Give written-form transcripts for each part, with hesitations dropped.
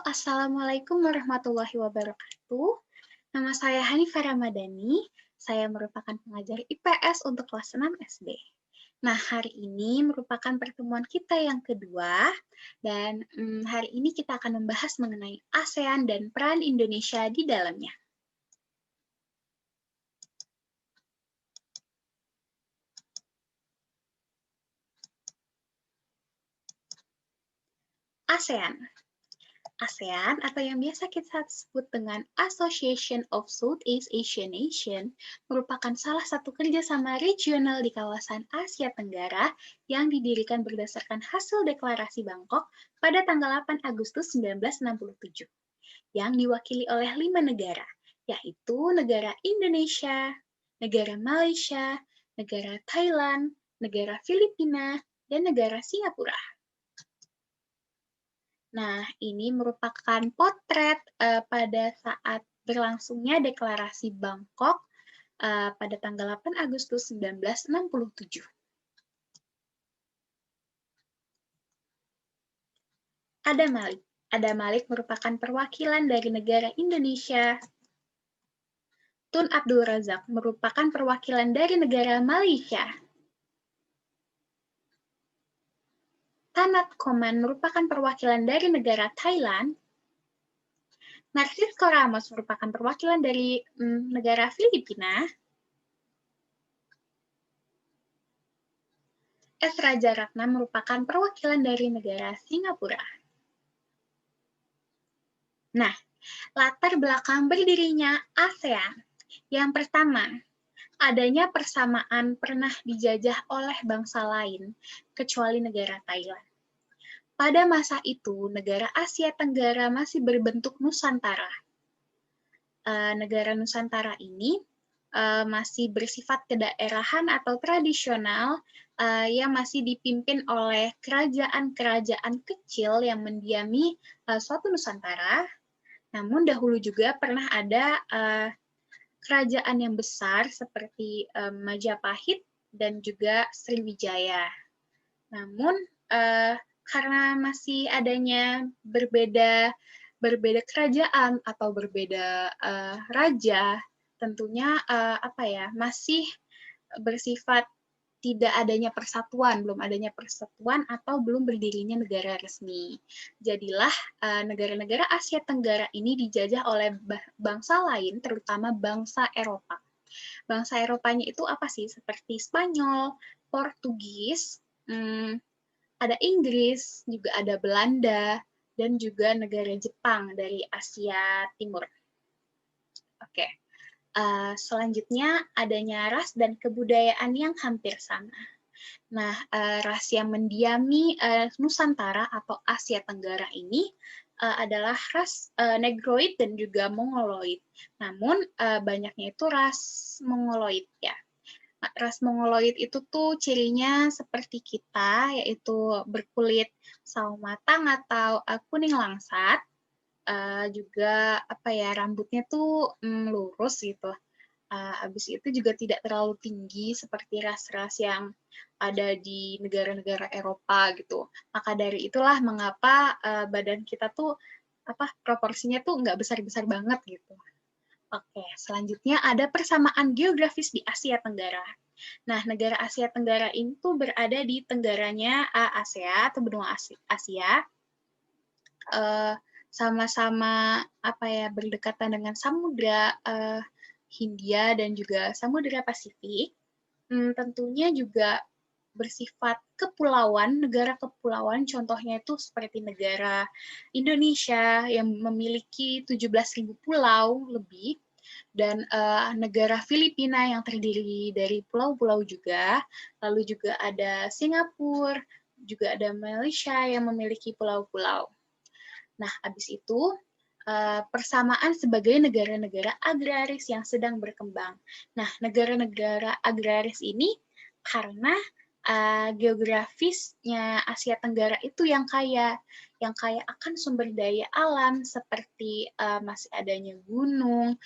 Assalamualaikum warahmatullahi wabarakatuh. Nama saya Hanifah Ramadhani. Saya merupakan pengajar IPS untuk kelas 6 SD. Nah, hari ini merupakan pertemuan kita yang kedua, dan hari ini kita akan membahas mengenai ASEAN dan peran Indonesia di dalamnya. ASEAN. ASEAN atau yang biasa kita sebut dengan Association of Southeast Asian Nation merupakan salah satu kerjasama regional di kawasan Asia Tenggara yang didirikan berdasarkan hasil deklarasi Bangkok pada tanggal 8 Agustus 1967 yang diwakili oleh 5 negara, yaitu negara Indonesia, negara Malaysia, negara Thailand, negara Filipina, dan negara Singapura. Nah, ini merupakan potret pada saat berlangsungnya deklarasi Bangkok pada tanggal 8 Agustus 1967. Ada Malik. Ada Malik merupakan perwakilan dari negara Indonesia. Tun Abdul Razak merupakan perwakilan dari negara Malaysia. Tanat Koman merupakan perwakilan dari negara Thailand. Narcisco Ramos merupakan perwakilan dari negara Filipina. S. Rajaratnam merupakan perwakilan dari negara Singapura. Nah, latar belakang berdirinya ASEAN. Yang pertama, adanya persamaan pernah dijajah oleh bangsa lain, kecuali negara Thailand. Pada masa itu, negara Asia Tenggara masih berbentuk Nusantara. Negara Nusantara ini masih bersifat kedaerahan atau tradisional yang masih dipimpin oleh kerajaan-kerajaan kecil yang mendiami suatu Nusantara. Namun dahulu juga pernah ada kerajaan yang besar seperti Majapahit dan juga Sriwijaya. Namun karena masih adanya berbeda kerajaan atau berbeda raja, tentunya masih bersifat tidak adanya persatuan, belum adanya persatuan atau belum berdirinya negara resmi. Jadilah negara-negara Asia Tenggara ini dijajah oleh bangsa lain, terutama bangsa Eropa. Bangsa Eropanya itu apa sih? Seperti Spanyol, Portugis, ada Inggris, juga ada Belanda, dan juga negara Jepang dari Asia Timur. Oke. Selanjutnya adanya ras dan kebudayaan yang hampir sama. Nah, ras yang mendiami Nusantara atau Asia Tenggara ini adalah ras Negroid dan juga Mongoloid. Namun, banyaknya itu ras Mongoloid ya. Ras Mongoloid itu tuh cirinya seperti kita, yaitu berkulit sawo matang atau kuning langsat. Juga rambutnya tuh lurus gitu. Habis itu juga tidak terlalu tinggi seperti ras-ras yang ada di negara-negara Eropa gitu. Maka dari itulah mengapa badan kita tuh proporsinya tuh nggak besar-besar banget gitu. Oke, selanjutnya ada persamaan geografis di Asia Tenggara. Nah, negara Asia Tenggara itu berada di tenggaranya Asia atau benua Asia. Sama-sama berdekatan dengan samudra Hindia dan juga Samudra Pasifik. Tentunya juga bersifat kepulauan, negara kepulauan, contohnya itu seperti negara Indonesia yang memiliki 17.000 pulau lebih, dan negara Filipina yang terdiri dari pulau-pulau juga, lalu juga ada Singapura, juga ada Malaysia yang memiliki pulau-pulau. Nah, habis itu persamaan sebagai negara-negara agraris yang sedang berkembang. Nah, negara-negara agraris ini karena geografisnya Asia Tenggara itu yang kaya akan sumber daya alam seperti masih adanya gunung,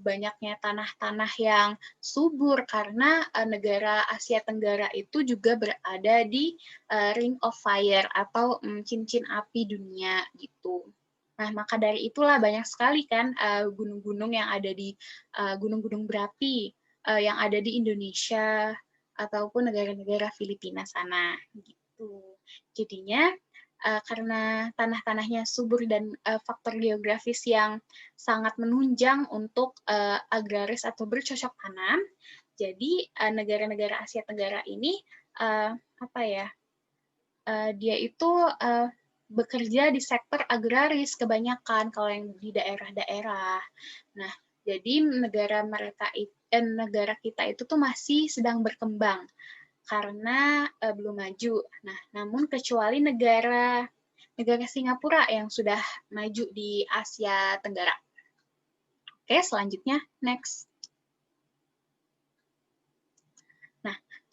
banyaknya tanah-tanah yang subur karena negara Asia Tenggara itu juga berada di Ring of Fire atau cincin api dunia gitu. Nah, maka dari itulah banyak sekali kan gunung-gunung yang ada di gunung-gunung berapi yang ada di Indonesia ataupun negara-negara Filipina sana gitu. Jadinya karena tanah-tanahnya subur dan faktor geografis yang sangat menunjang untuk agraris atau bercocok tanam, jadi negara-negara Asia Tenggara ini apa ya? Dia itu bekerja di sektor agraris kebanyakan kalau yang di daerah-daerah. Nah, jadi negara kita itu tuh masih sedang berkembang karena belum maju. Nah, namun kecuali negara Singapura yang sudah maju di Asia Tenggara. Oke, selanjutnya next.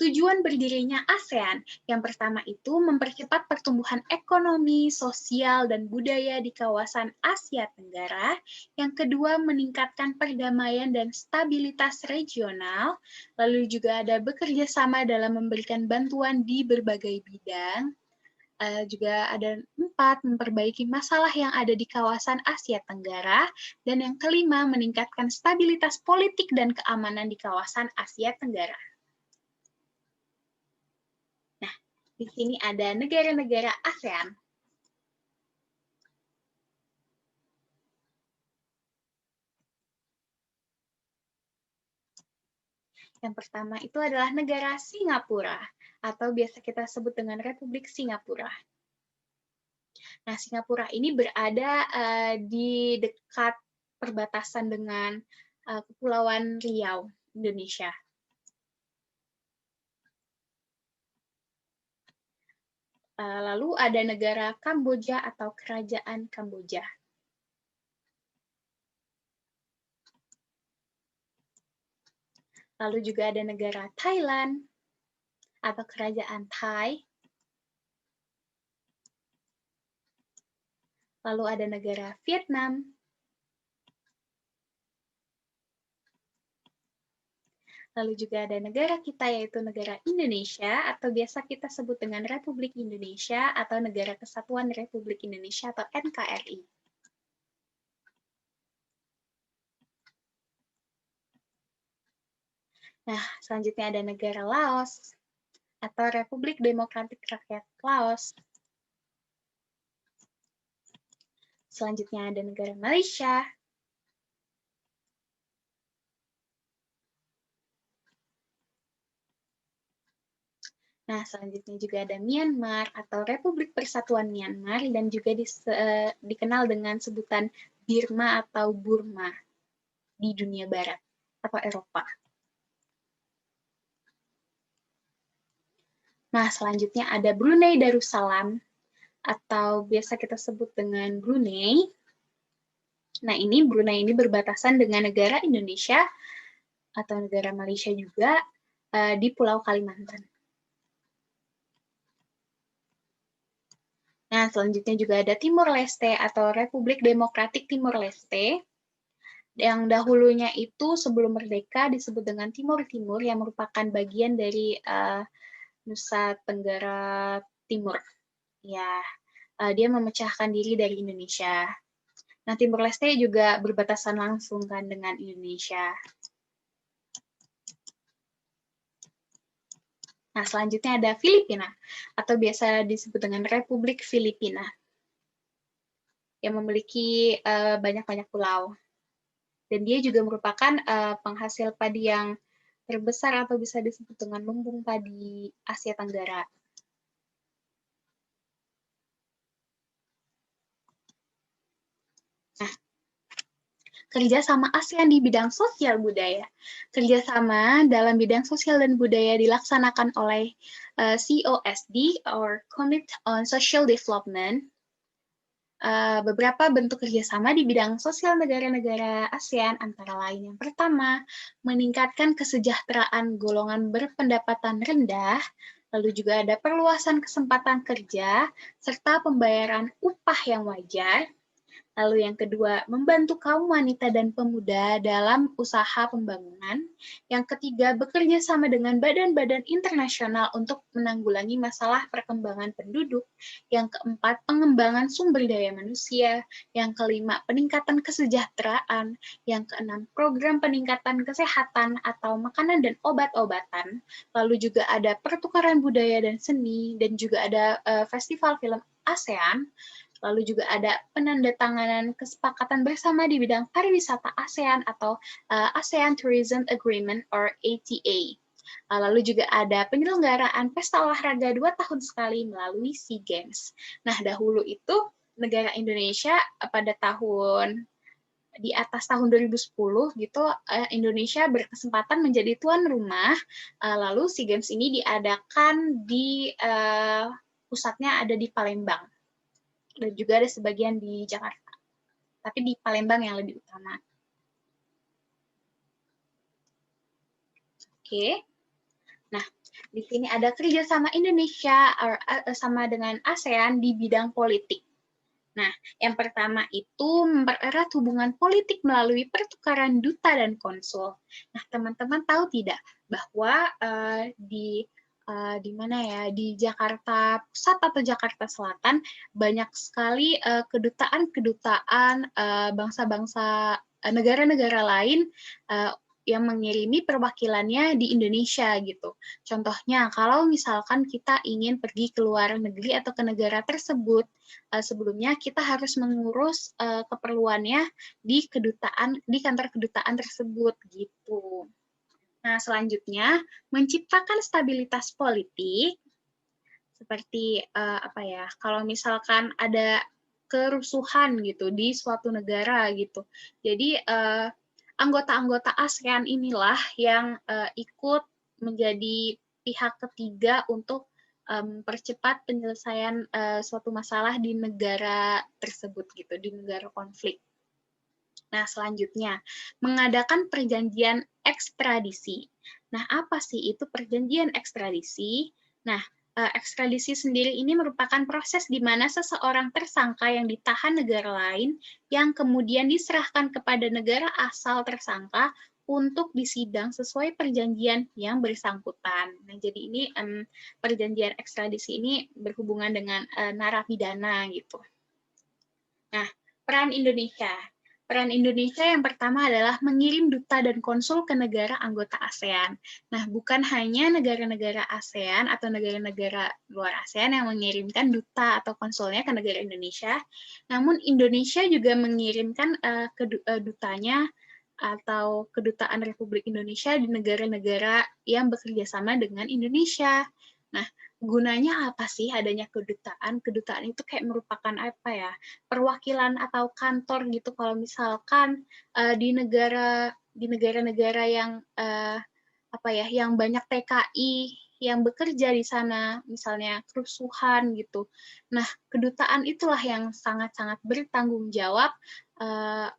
Tujuan berdirinya ASEAN yang pertama itu mempercepat pertumbuhan ekonomi, sosial, dan budaya di kawasan Asia Tenggara. Yang kedua, meningkatkan perdamaian dan stabilitas regional. Lalu juga ada bekerja sama dalam memberikan bantuan di berbagai bidang. Juga ada 4, memperbaiki masalah yang ada di kawasan Asia Tenggara. Dan yang kelima, meningkatkan stabilitas politik dan keamanan di kawasan Asia Tenggara. Di sini ada negara-negara ASEAN. Yang pertama itu adalah negara Singapura, atau biasa kita sebut dengan Republik Singapura. Nah, Singapura ini berada di dekat perbatasan dengan Kepulauan Riau, Indonesia. Lalu ada negara Kamboja atau Kerajaan Kamboja. Lalu juga ada negara Thailand atau Kerajaan Thai. Lalu ada negara Vietnam. Lalu juga ada negara kita yaitu negara Indonesia atau biasa kita sebut dengan Republik Indonesia atau Negara Kesatuan Republik Indonesia atau NKRI. Nah, selanjutnya ada negara Laos atau Republik Demokratik Rakyat Laos. Selanjutnya ada negara Malaysia. Nah, selanjutnya juga ada Myanmar atau Republik Persatuan Myanmar dan juga dikenal dengan sebutan Birma atau Burma di dunia barat atau Eropa. Nah, selanjutnya ada Brunei Darussalam atau biasa kita sebut dengan Brunei. Nah, Brunei ini berbatasan dengan negara Indonesia atau negara Malaysia juga di Pulau Kalimantan. Nah, selanjutnya juga ada Timor Leste atau Republik Demokratik Timor Leste. Yang dahulunya itu sebelum merdeka disebut dengan Timor Timur yang merupakan bagian dari Nusa Tenggara Timur. Ya, dia memecahkan diri dari Indonesia. Nah, Timor Leste juga berbatasan langsung kan dengan Indonesia. Nah, selanjutnya ada Filipina, atau biasa disebut dengan Republik Filipina, yang memiliki banyak-banyak pulau. Dan dia juga merupakan penghasil padi yang terbesar atau bisa disebut dengan lumbung padi Asia Tenggara. Nah, kerjasama ASEAN di bidang sosial budaya. Kerjasama dalam bidang sosial dan budaya dilaksanakan oleh COSD, or Committee on Social Development. Beberapa bentuk kerjasama di bidang sosial negara-negara ASEAN antara lain yang pertama, meningkatkan kesejahteraan golongan berpendapatan rendah, lalu juga ada perluasan kesempatan kerja, serta pembayaran upah yang wajar. Lalu yang kedua, membantu kaum wanita dan pemuda dalam usaha pembangunan. Yang ketiga, bekerja sama dengan badan-badan internasional untuk menanggulangi masalah perkembangan penduduk. Yang keempat, pengembangan sumber daya manusia. Yang kelima, peningkatan kesejahteraan. Yang keenam, program peningkatan kesehatan atau makanan dan obat-obatan. Lalu juga ada pertukaran budaya dan seni, dan juga ada festival film ASEAN. Lalu juga ada penandatanganan kesepakatan bersama di bidang pariwisata ASEAN atau ASEAN Tourism Agreement or ATA. Lalu juga ada penyelenggaraan pesta olahraga 2 tahun sekali melalui SEA Games. Nah, dahulu itu negara Indonesia pada tahun di atas tahun 2010 gitu, Indonesia berkesempatan menjadi tuan rumah. Lalu SEA Games ini diadakan di pusatnya ada di Palembang. Dan juga ada sebagian di Jakarta, tapi di Palembang yang lebih utama. Oke, nah di sini ada kerjasama Indonesia sama dengan ASEAN di bidang politik. Nah, yang pertama itu mempererat hubungan politik melalui pertukaran duta dan konsul. Nah, teman-teman tahu tidak bahwa di mana ya, di Jakarta Pusat atau Jakarta Selatan banyak sekali kedutaan-kedutaan bangsa-bangsa negara-negara lain yang mengirimi perwakilannya di Indonesia gitu. Contohnya, kalau misalkan kita ingin pergi ke luar negeri atau ke negara tersebut, sebelumnya kita harus mengurus keperluannya di kantor kedutaan tersebut gitu. Nah, selanjutnya menciptakan stabilitas politik seperti apa ya? Kalau misalkan ada kerusuhan gitu di suatu negara gitu. Jadi anggota-anggota ASEAN inilah yang ikut menjadi pihak ketiga untuk mempercepat penyelesaian suatu masalah di negara tersebut gitu, di negara konflik. Nah, selanjutnya, mengadakan perjanjian ekstradisi. Nah, apa sih itu perjanjian ekstradisi? Nah, ekstradisi sendiri ini merupakan proses di mana seseorang tersangka yang ditahan negara lain yang kemudian diserahkan kepada negara asal tersangka untuk disidang sesuai perjanjian yang bersangkutan. Nah, jadi ini perjanjian ekstradisi ini berhubungan dengan narapidana gitu. Nah, peran Indonesia. Peran Indonesia yang pertama adalah mengirim duta dan konsul ke negara anggota ASEAN. Nah, bukan hanya negara-negara ASEAN atau negara-negara luar ASEAN yang mengirimkan duta atau konsulnya ke negara Indonesia, namun Indonesia juga mengirimkan dutanya atau kedutaan Republik Indonesia di negara-negara yang bekerja sama dengan Indonesia. Nah, gunanya apa sih adanya kedutaan? Kedutaan itu kayak merupakan apa ya? Perwakilan atau kantor gitu kalau misalkan di negara-negara yang apa ya, yang banyak TKI yang bekerja di sana, misalnya kerusuhan gitu. Nah, kedutaan itulah yang sangat-sangat bertanggung jawab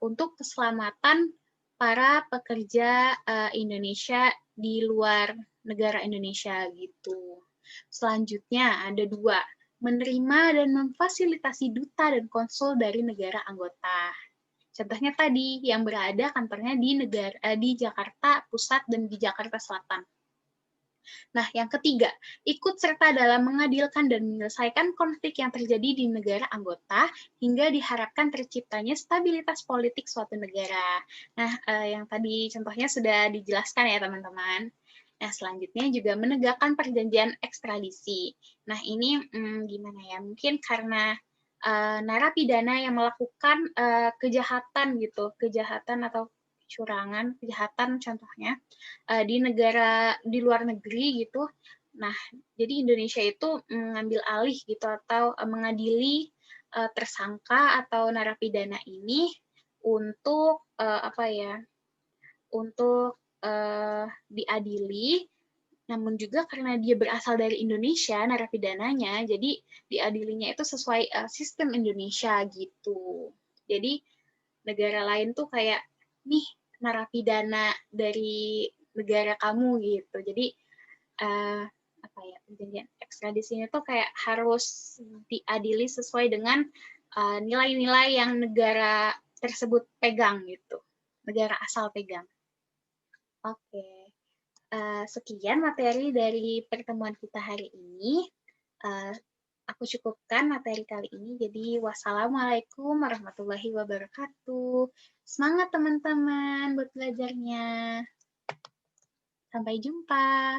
untuk keselamatan para pekerja Indonesia di luar negara Indonesia gitu. Selanjutnya ada 2, menerima dan memfasilitasi duta dan konsul dari negara anggota. Contohnya tadi yang berada kantornya di Jakarta Pusat dan di Jakarta Selatan. Nah, yang ketiga, ikut serta dalam mengadilkan dan menyelesaikan konflik yang terjadi di negara anggota hingga diharapkan terciptanya stabilitas politik suatu negara. Nah, yang tadi contohnya sudah dijelaskan ya teman-teman. Nah, selanjutnya juga menegakkan perjanjian ekstradisi. Nah, ini gimana ya? Mungkin karena narapidana yang melakukan kejahatan gitu, kejahatan atau kecurangan, kejahatan contohnya di luar negeri gitu. Nah, jadi Indonesia itu mengambil alih gitu atau mengadili tersangka atau narapidana ini untuk apa ya? Untuk diadili, namun juga karena dia berasal dari Indonesia narapidananya, jadi diadilinya itu sesuai sistem Indonesia gitu. Jadi negara lain tuh kayak nih narapidana dari negara kamu gitu. Jadi apa ya, perjanjian ekstradisinya tuh kayak harus diadili sesuai dengan nilai-nilai yang negara tersebut pegang gitu, negara asal pegang. Oke, sekian materi dari pertemuan kita hari ini. Aku cukupkan materi kali ini. Jadi, wassalamualaikum warahmatullahi wabarakatuh. Semangat teman-teman buat belajarnya. Sampai jumpa.